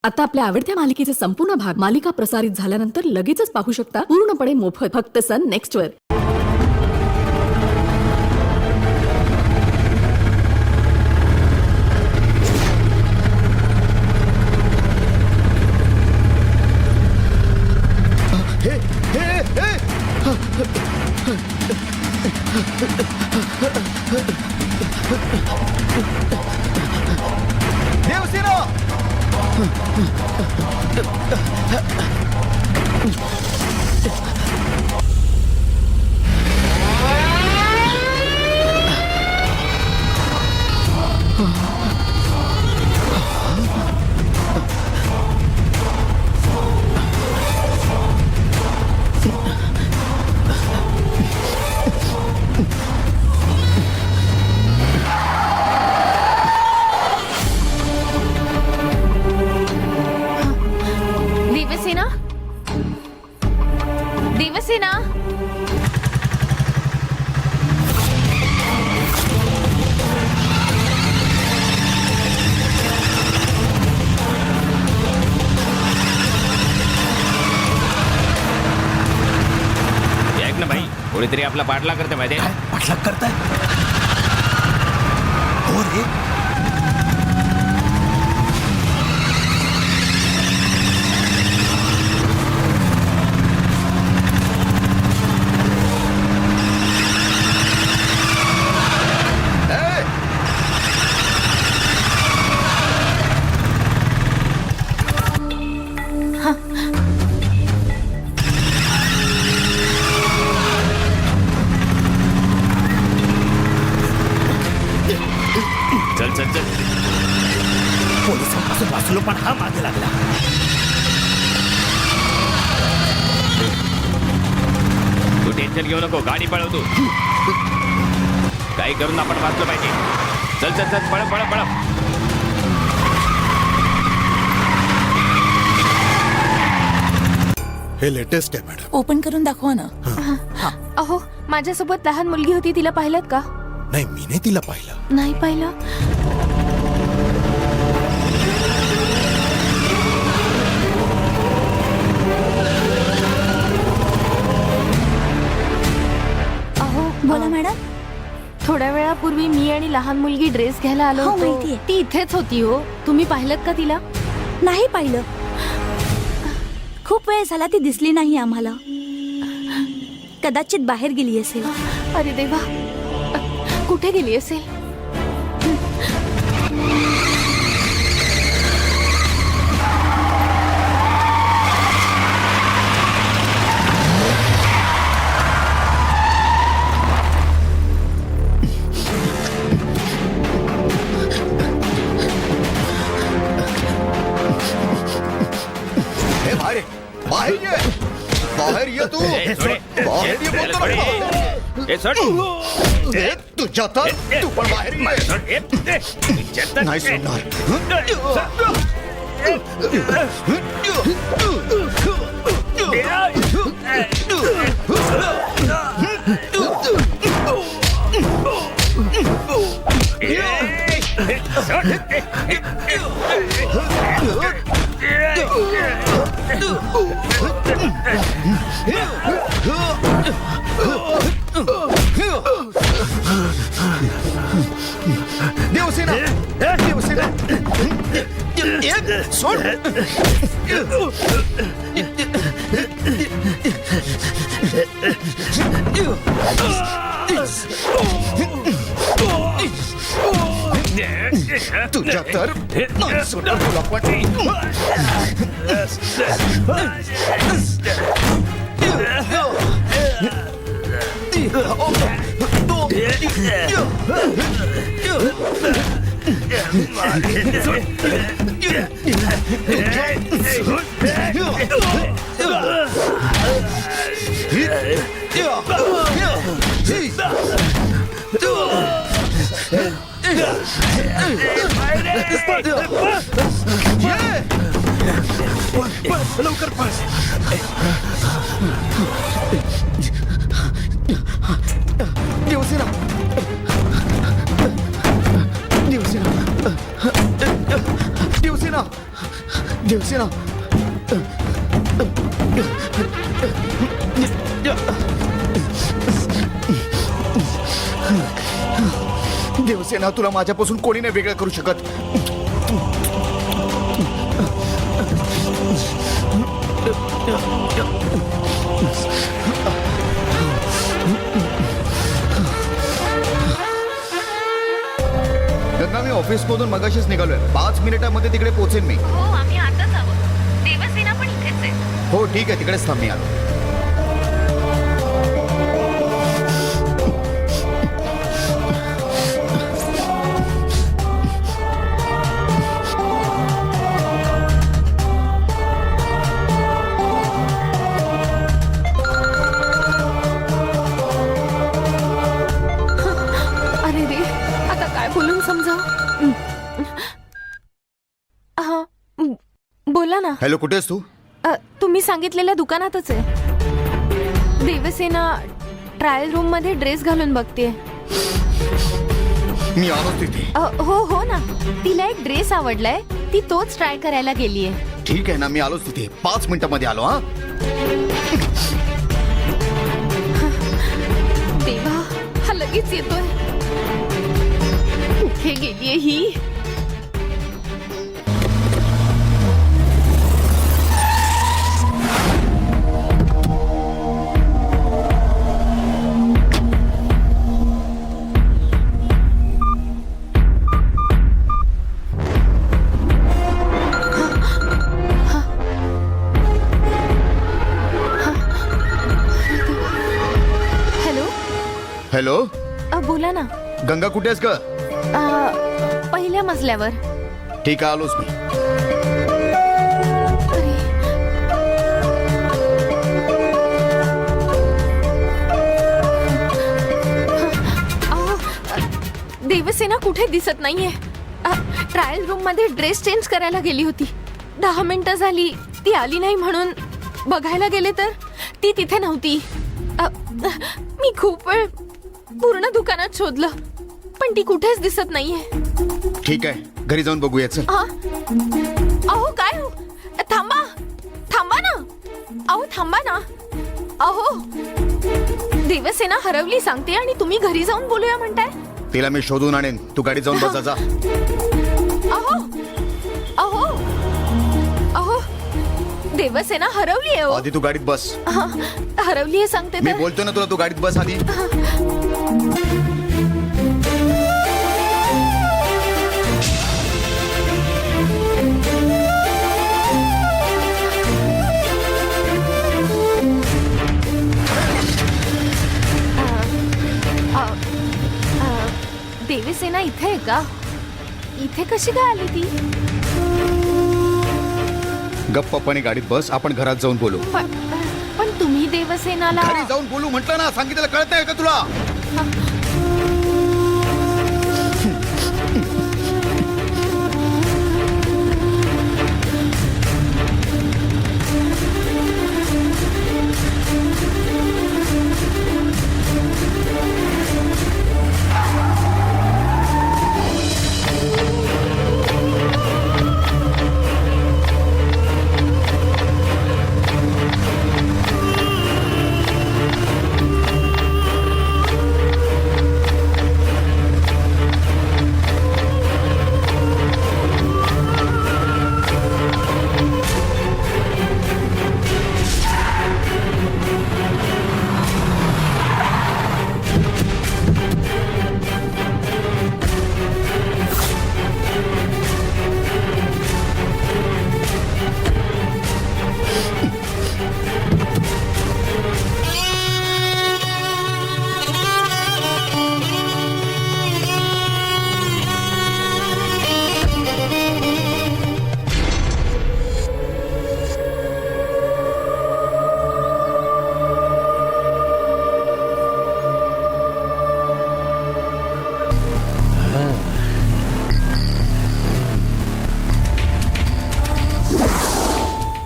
आता आपल्या आवडत्या मालिकेचे संपूर्ण भाग मालिका प्रसारित झाल्यानंतर लगेचच पाहू शकता पूर्णपणे मोफत फक्त सन नेक्स्ट वर. देवसेना, ऐक ना भाई, कोणीतरी आपला पाठलाग करते माहिती आहे? पाठलाग करताय? हो रे. चल चल चल. पोलिसांपासून वाचलो पण हा मागे लागला. तू टेन्शन घेऊ नको, गाडी पळव तू. काही करून आपण वाचलं पाहिजे. चल चल चल, पळव पळव पळव. हे लेटेस्ट आहे मॅडम. ओपन करून दाखवा ना. अहो माझ्यासोबत लहान मुलगी होती, तिला पाहिलं का? नाही, मी नाही तिला पाहिलं. नाही पाहिलं. अहो बोला मॅडम. थोड्या वेळापूर्वी मी आणि लहान मुलगी ड्रेस घ्यायला आलो हो, होतो. माहितीये. ती इथेच होती हो. तुम्ही पाहिलं का तिला? नाही पाहिलं. खूप वेळ झाला ती दिसली नाही आम्हाला. कदाचित बाहेर गेली असेल. अरे देवा, कुठे गेली असेल? हे बाहेर बाहेर ये, बाहेर ये तू. ए, सोड. बाहेर ये बोलतो सोड. ना. ए, सोड. ए, तुझ्या तर तू पण बाहेर ये. सोड. ए, नाही सोडणार. देवसेना, देवसेना. ए, सोड. तुझ्या तर नाही सोडणार तुला पण. लवकर पळ. देवसेना, देवसेना, देवसेना, देवसेना देवसेना तुला माझ्यापासून कोणी नाही वेगळं करू शकत. गंगा मी ऑफिसमधून मगाशीच निघालोय. 5 मिनिटांमध्ये तिकडे पोहोचेन मी. हो आम्ही आताच आहोत. देवसेना पण इथेच आहे. हो ठीक आहे, तिकडेच थांब मी आलो. अरे रे आता काय बोलून समजा. हा बोला ना. हॅलो, कुठे आहेस तू? तुम्ही सांगितलेल्या दुकानातच आहे. देवसेना ट्रायल रूम मध्ये ड्रेस घालून बघते. मी आलो तिथे. हो हो ना. तिला एक ड्रेस आवडलाय, ती तोच ट्राय करायला गेलीये. ठीक आहे ना, मी आलोच तिथे. 5 मिनिटांमध्ये आलो. हा देवा हा लगेच येतोय. कुठे गेलीये ही? हॅलो. हॅलो, बोला ना. गंगा कुठे आहेस का? पहिल्या मजल्यावर. ठीक आहे, आलोच मी. अरे देवसेना कुठे दिसत नाहीये. ट्रायल रूम मध्ये ड्रेस चेंज करायला गेली होती. 10 मिनिटं झाली ती आली नाही म्हणून बघायला गेले तर ती तिथे नव्हती. मी खूप वेळ पूर्ण दुकानात शोधलं पण ती कुठेच दिसत नाहीये. ठीक आहे, घरी जाऊन बघूया. चल. अहो काय हो? थांबा थांबा ना. अहो थांबा ना. अहो देवसेना हरवली सांगते आणि तुम्ही घरी जाऊन बोलूया म्हणताय. तिला मी शोधून आणेन. तू गाडी जाऊन बस जा. अहो अहो अहो देवसेना हरवली आहे. आधी तू गाडीत बस. हरवली आहे सांगते मी तर. बोलतो ना तुला, तू गाडीत बस आधी. देवसेना इथे आहे का? इथे कशी काय आली ती? गप्पपणे गाडीत बस. आपण घरात जाऊन बोलू. पण तुम्ही देवसेनाला. घरी जाऊन बोलू म्हटलं ना. सांगितलं कळत नाही का तुला?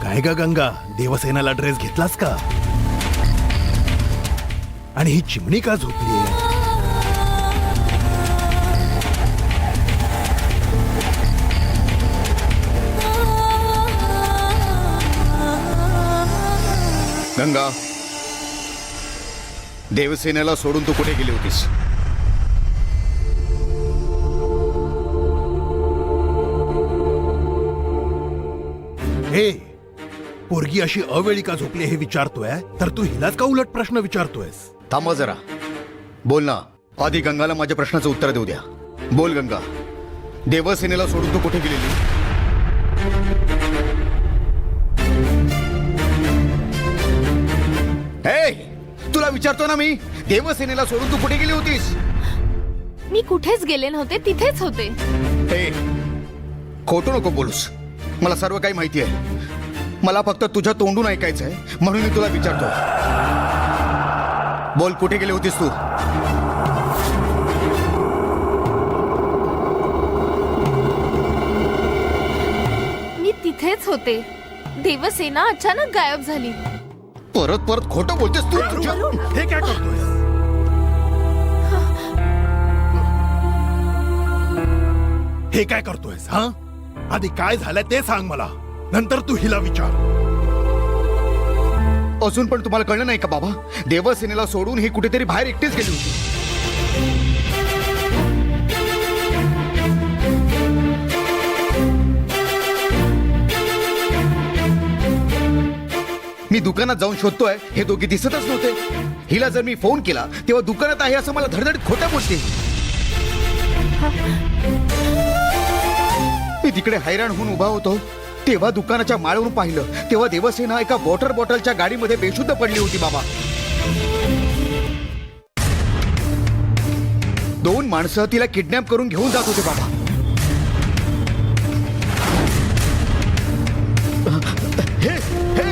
काय ग गंगा, देवसेनाला ड्रेस घेतलास का? आणि ही चिमणी का झोपली? गंगा, देवसेनेला सोडून तू कुठे गेली होतीस? हे पोरगी अशी अवेळी का झोपली हे विचारतोय तर तू हिलाच का उलट प्रश्न विचारतोयस? थांबा जरा. बोल ना. आधी गंगाला माझ्या प्रश्नाचं उत्तर देऊ द्या. बोल गंगा, देवसेनेला सोडून तू कुठे गेलेली? हे, तुला विचारतो ना मी, देवसेनेला सोडून तू कुठे गेली होतीस? मी कुठेच गेले नव्हते, तिथेच होते. हे, खोटं नको बोलूस. मला सर्व काही माहिती आहे. मला फक्त तुझ्या तोंडून ऐकायचंय म्हणून मी तुला विचारतो. बोल, कुठे गेली होतीस तू? मी तिथेच होते. देवसेना अचानक गायब झाली. परत परत खोटं बोलतेस तू. हे काय करतोय? हे काय करतोयस हा? आधी काय झालंय ते सांग मला, नंतर तू हिला विचार. अजून पण तुम्हाला कळलं नाही का बाबा? देवसेनेला सोडून ही कुठेतरी बाहेर एकटीच गेली होती. मी दुकानात जाऊन शोधतोय, हे दोघे दिसतच नव्हते. हिला जर मी फोन केला तेव्हा दुकानात आहे असं मला धडधड खोटं बोलते. मी तिकडे हैराण होऊन उभा होतो तेव्हा दुकानाच्या माळवरून पाहिलं तेव्हा देवसेना एका वॉटर बॉटलच्या गाडीमध्ये बेशुद्ध पडली होती बाबा. 2 माणसं तिला किडनॅप करून घेऊन जात होते बाबा. हे, हे.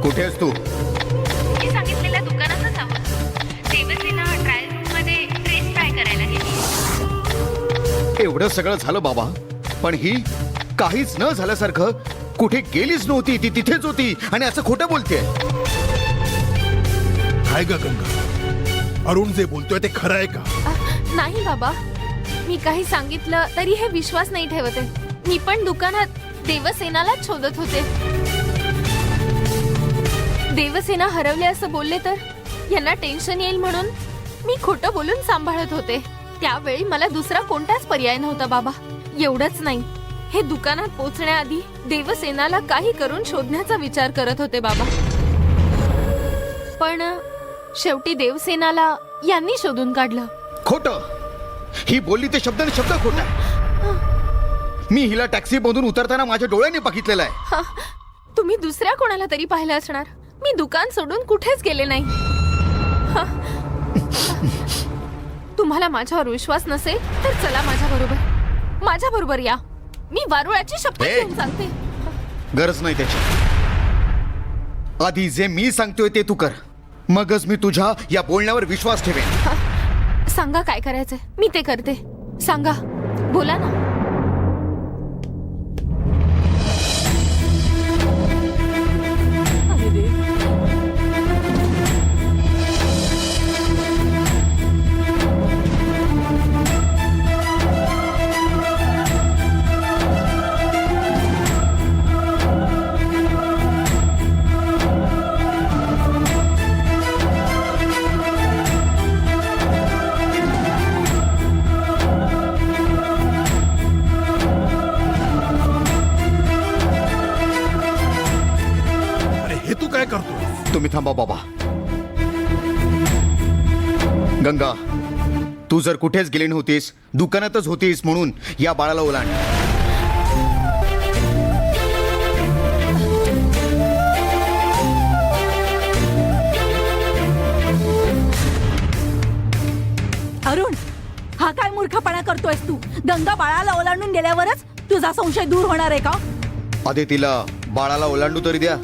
कुठे आहेस तू? मी सांगितलेल्या दुकानातच आहोत. देवसेना ट्रायल रूम मध्ये ड्रेस ट्राय करायला गेली. एवढं सगळं झालं बाबा, पण ही काहीच न झाल्यासारखं कुठे गेलीच नव्हती. ती तिथेच होती आणि असं खोटं बोलते. काय ग गंगा, अरुण जे बोलतोय ते खरं आहे का? नाही बाबा, मी काही सांगितलं तरी हे विश्वास नाही ठेवत आहे. मी पण दुकानात देवसेनाला शोधत होते. देवसेना हरवले असं बोलले तर यांना टेन्शन येईल म्हणून मी खोटं बोलून सांभाळत होते. त्यावेळी मला दुसरा कोणताच पर्याय नव्हता बाबा. एवढंच नाही, हे दुकानात पोहोचण्याआधी देवसेनाला काही करून शोधण्याचा विचार करत होते बाबा. पण शेवटी देवसेनाला यांनी शोधून काढलं. खोटं. ही बोलली ते शब्द आणि शब्द खोटा आहे. मी हिला टॅक्सी मधून उतरताना माझ्या डोळ्याने बघितलेलं आहे. हा, तुम्ही दुसऱ्या कोणाला तरी पाहिलं असणार. मी दुकान सोडून कुठेच गेले नाही. हा. तुम्हाला माझ्यावर विश्वास नसेल तर चला माझ्या बरोबर या. मी वारुळाची शपथ ए. घेऊन सांगते. गरज नाही त्याची. आधी जे मी सांगतोय ते तू कर, मगच मी तुझ्या या बोलण्यावर विश्वास ठेवेन. हा. सांगा काय करायचंय, मी ते करते. सांगा, बोला ना. काय करतोय? तुम्ही थांबा बाबा. गंगा, तू जर कुठेच गेली नव्हतीस, दुकानातच होतीस म्हणून या बाळाला ओलांड. अरुण, हा काय मूर्खपणा करतोयस तू? गंगा बाळाला ओलांडून गेल्यावरच तुझा संशय दूर होणार आहे का? आधी तिला बाळाला ओलांडू तरी द्या,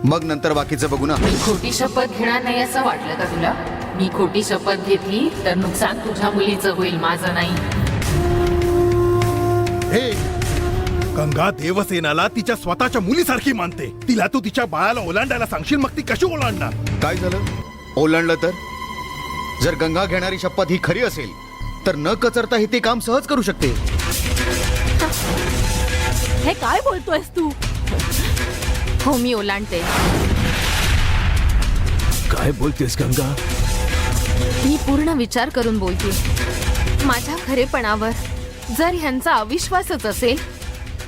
मग नंतर बाकीचं बघू ना. खोटी शपथ घेणार नाही असं वाटलं का तुला? मी खोटी शपथ घेतली तर नुकसान तुझ्या मुलीचं होईल, माझं नाही. हे गंगा देवसेनाला तिच्या स्वतःच्या मुलीसारखी मानते. तिला तू तिच्या बाळाला ओलांडायला सांगशील, मग ती कशी ओलांडणार? काय झालं? ओलांडलं तर? जर गंगा घेणारी शपथ ही खरी असेल तर न कचरता हे ते काम सहज करू शकते. हे काय बोलतोयस तू? हो, मी ओलांडते. काय बोलतेस गंगा? मी पूर्ण विचार करून बोलते. माझ्या खरेपणावर जर ह्यांचा अविश्वासच असेल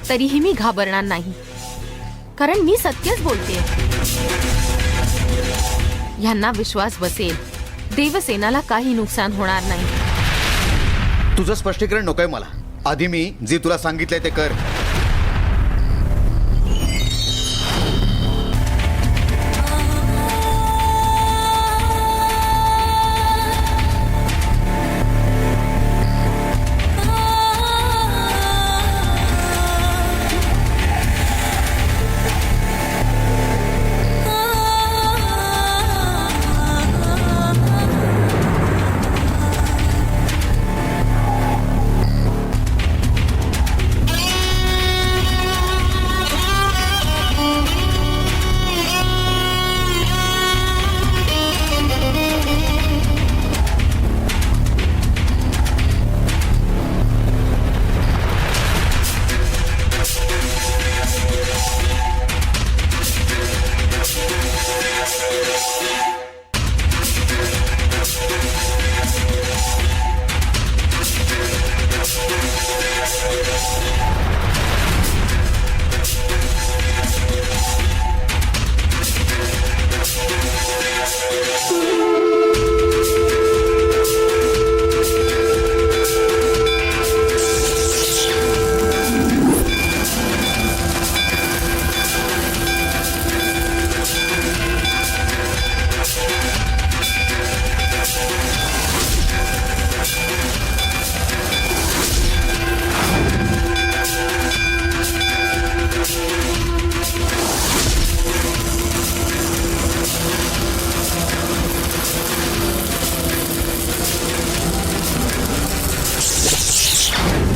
तरीही मी घाबरणार नाही, कारण मी सत्यच बोलते. ह्यांना विश्वास बसेल, देवसेनाला काही नुकसान होणार नाही. तुझं स्पष्टीकरण नकोय मला. आधी मी जे तुला सांगितलंय ते कर.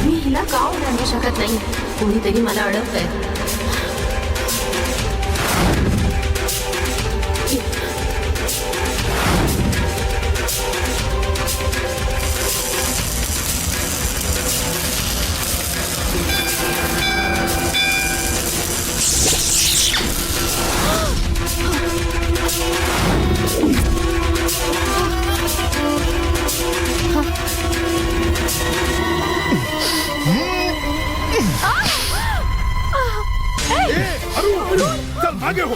मी हिला का ओलांडू शकत नाही? कोणीतरी मला अडवतंय. चल मागे हो.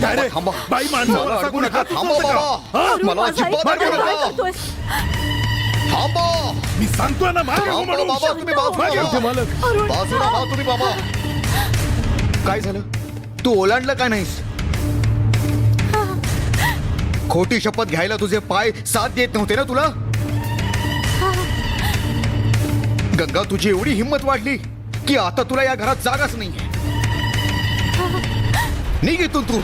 अरे, थांबा. बाई माणसावर मला असा अडकू कोणी नका. हात थांबा उचलतं का? बाबा. हा? अरुण, मला माझा अजिबात ऐक, मागे काय नका. करतोयस? थांबा. मी सांगतोय ना मागे हो थांबा म्हणून. बाबा, तुम्ही मागे हो. बाजूला अरुण, बाजूला व्हा तुम्ही बाबा. काय झालं? तू ओलांडलं का नाहीस? खोटी शपथ घ्यायला तुझे पाय साथ देत नव्हते ना तुला? गंगा, तुझी एवढी हिंमत वाढली की आता तुला या घरात जागाच नाहीये. निघ इथून तू.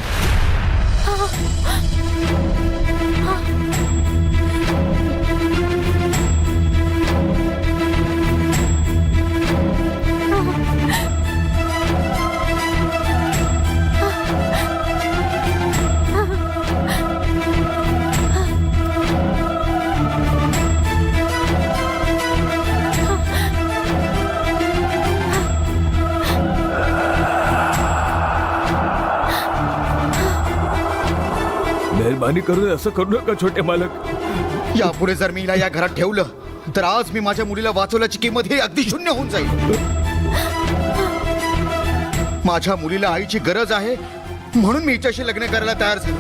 मेहरबानी करून असं करू नका छोटे मालक. यापुढे जर मी हिला या घरात ठेवलं तर आज मी माझ्या मुलीला वाचवल्याची किंमत ही अगदी शून्य होऊन जाईल. माझ्या मुलीला आईची गरज आहे म्हणून मी हिच्याशी लग्न करायला तयार झालो.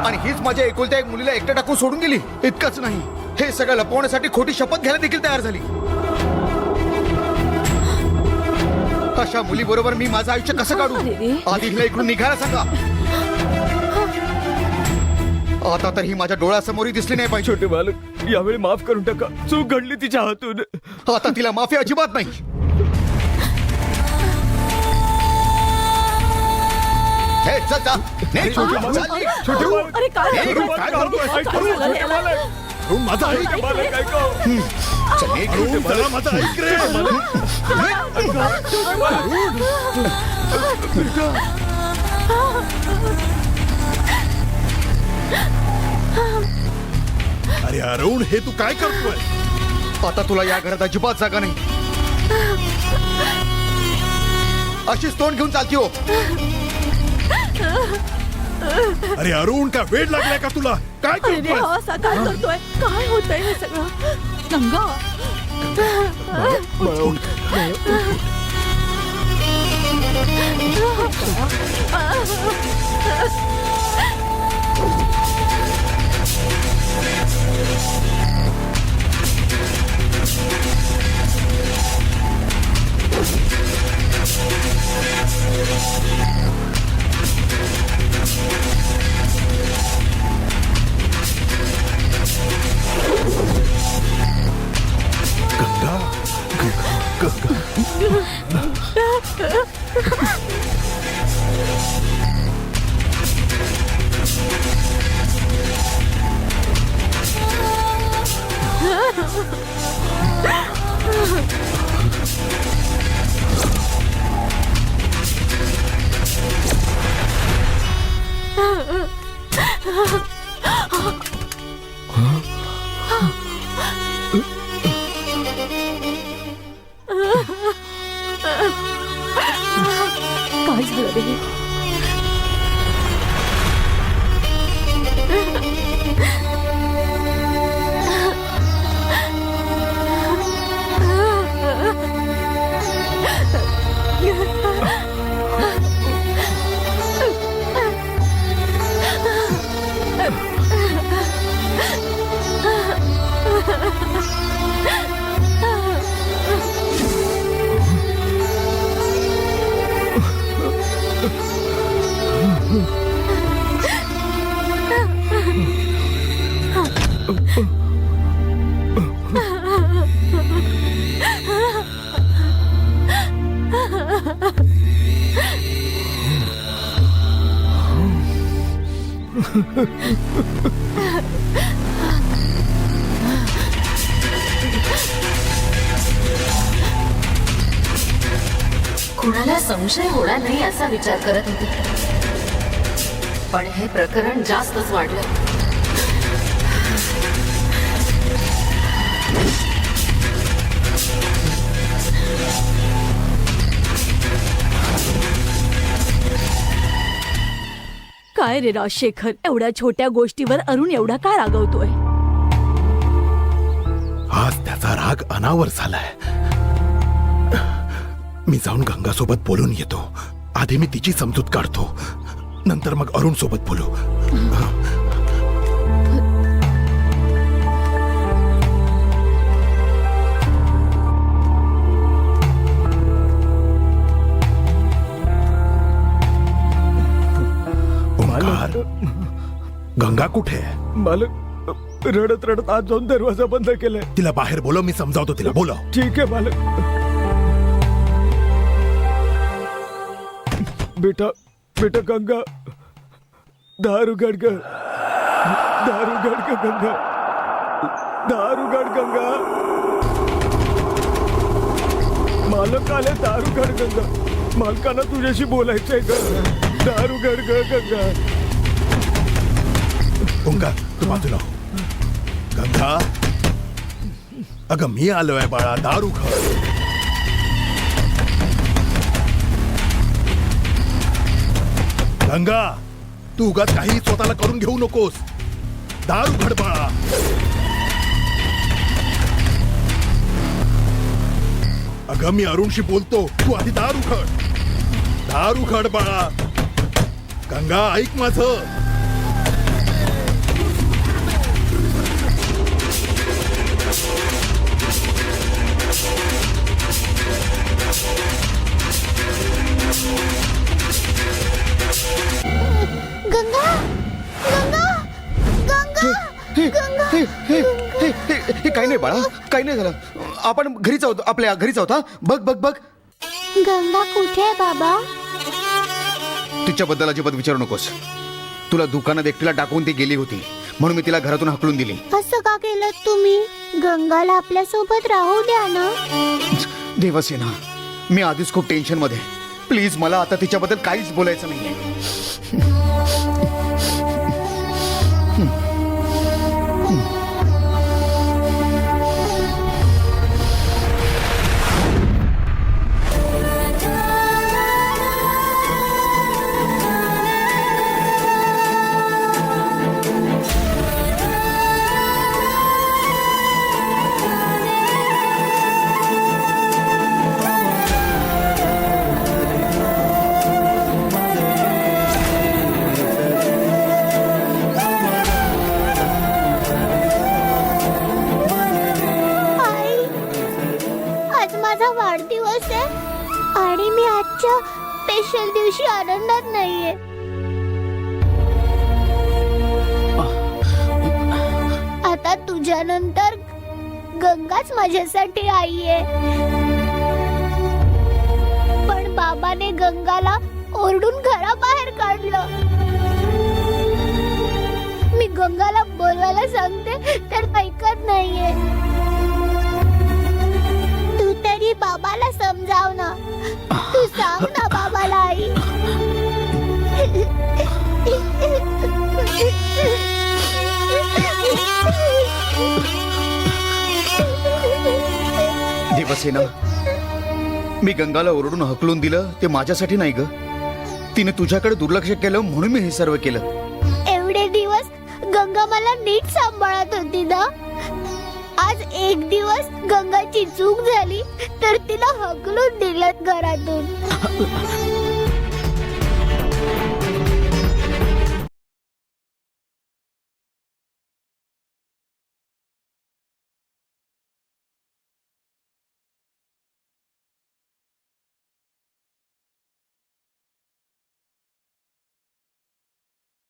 आणि हीच माझ्या एकुलत्या एक मुलीला एकटं टाकून सोडून गेली. इतकंच नाही, हे सगळं लपवण्यासाठी खोटी शपथ घ्यायला देखील तयार झाली. अशा मुलीबरोबर मी माझं आयुष्य कसं काढू? आधी हिला इकडून निघायला सांगा. आता तर ही माझ्या डोळ्यासमोरही दिसली नाही पाहिजे. छोटे मालक, यावेळी माफ करून टाका. चूक घडली तिच्या हातून. आता तिला माफी अजिबात नाही. हे, चल, चल. निघ. छोटे चल, मालक. निघ. छोटे मालक. अरे काय हे, होतंय? काय करतोय? काय झालं छोटे याला? मालक. अरुण माझा ऐक. छोटे मालक ऐका. चल, निघ. अरुण जरा माझा ऐक रे. अरे अरुण हे तू काय करतोय? आता तुला या घरात अजिबात जागा नाही. अशीच तोंड घेऊन चालती हो. अरे अरुण का वेळ लागलाय का तुला? काय अरे करतोय? हा असा काय करतोय? काय होतंय हे सगळं? गंगा गंगा काय झालं रे? कुणाला संशय होणार नाही असा विचार करत होते, पण हे प्रकरण जास्तच वाढलं. काय रे राजशेखर, एवढ्या छोट्या गोष्टीवर अरुण एवढा काय रागवतोय? आज त्याचा राग अनावर झालाय. मी जाऊन गंगा सोबत बोलून येतो. आधी मी तिची समजूत काढतो, नंतर मग अरुण सोबत बोलू. ओंकार, गंगा कुठे आहे? मालक रडत रडत आज जाऊन दरवाजा बंद केलाय. तिला बाहेर बोलव, मी समजावतो तिला. बोलव. ठीक आहे मालक. बेटा बेटा गंगा, दारू गड ग, दारू गड ग गंगा, दारू गड गंगा. मालक आले, दारू गड गंगा. मालकाला तुझ्याशी बोलायचंय ग. दारू गड ग गंगा. ओंकार तू बाजूला हो. गंगा, अगं मी आलोय बाळा, दारू खा. गंगा, तू उगाच काही स्वतःला करून घेऊ नकोस. दारू घड बाळा. अगं मी अरुणशी बोलतो, तू आधी दारू खड. दारू खड बाळा. गंगा ऐक माझं. हे काही नाही बाळा, काही नाही झालं. आपण घरीच आहोत, आपल्या घरीच आहोत. हा बघ बघ बघ. गंगा कुठे आहे बाबा? तिच्याबद्दल अजिबात विचारू नकोस. तुला दुकानात एकटीला टाकून ती गेली होती म्हणून मी तिला घरातून हाकलून दिली. असं का केलं तुम्ही? गंगाला आपल्या सोबत राहू द्या ना. देवसेना, मी आधीच खूप टेन्शन मध्ये. प्लीज मला आता तिच्याबद्दल काहीच बोलायचं नाहीये. आई, आज माझा वाढदिवस आहे आणि मी आजच्या स्पेशल दिवशी आनंदात नाहीये. आता तुझ्यानंतर गंगाच माझ्यासाठी आई आहे. पण बाबाने गंगाला ओरडून घराबाहेर काढलं. मी गंगाला बोलवायला सांगते तर ऐकत नाहीये. तू तरी बाबाला समजाव ना. तू सांग ना बाबाला आई. देवसेना, मी गंगाला ओरडून हकलून दिलं ते माझ्यासाठी नाही ग. तिने तुझ्याकडे दुर्लक्ष केलं म्हणून मी हे सर्व केलं. एवढे दिवस गंगा मला नीट सांभाळत होती ना. आज एक दिवस गंगाची चूक झाली तर तिला हकलून दिलं घरातून.